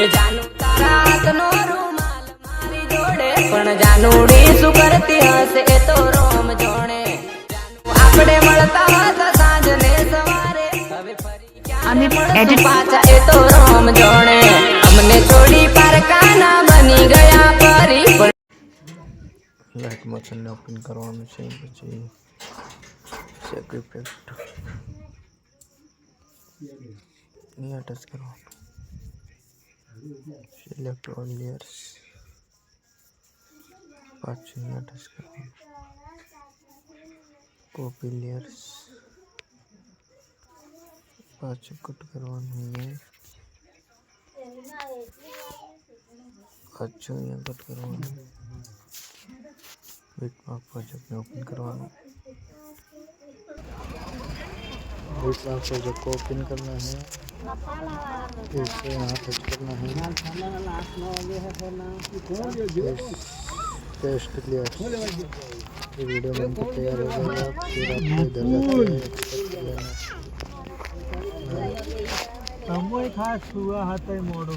જાનુ તારા હાથનો રૂમાલ મારી જોડે પણ જાનુડી શું કરતી હશે એ તો રોમ જોણે આપણે મળતા હતા સાંજ ને સવારે હવે ફરી ક્યારે મળશું પાછા એ તો રોમ જોણે અમને છોડી પારકાના બની ગયા ફરી લાઈટ મશીનને ઓપન કરવાનું છે પછી સેક્રિફાઈસ અહીંયા ટચ કરવાનું સિલેક્ટ ઓલ લેયર્સ પાછું અહીંયા ટચ કરવાનું કોપી લેયર્સ પાછું કટ કરવાનું અહીંયા પાછું અહીંયા કટ કરવાનું बिटमार्क प्रोजेक्ट में ओपन करवाना बिटमार्क प्रोजेक्ट को ओपन करना है इसे यहाँ टच करना है पेस्ट क्लियर ये वीडियो बनकर तैयार हो जाएगा फिर आपको इधर जाके एक्सपोर्ट कर लेना खास हुआ हाथ मोड़ो